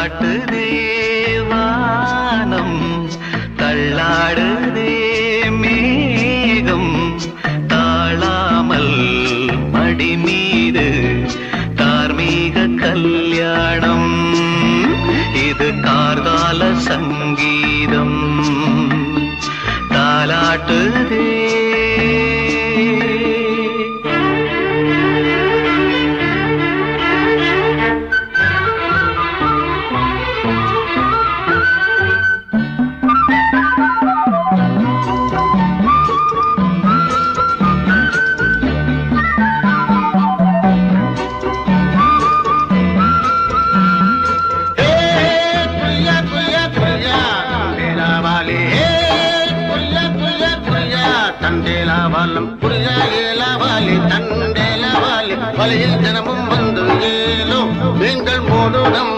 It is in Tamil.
தாலாட்டுதே வானம், தள்ளாடுதே மேகம், தாழாமல் மடி மீது தார்மீக கல்யாணம். இது கார்கால சங்கீதம் தாலாட்டுதே. தண்டேலாவாலம் புரியா ஏலாவாலி தண்டேலாவாலி வலையில் தினமும் வந்து ஏலோ நீங்கள் மோடுடம்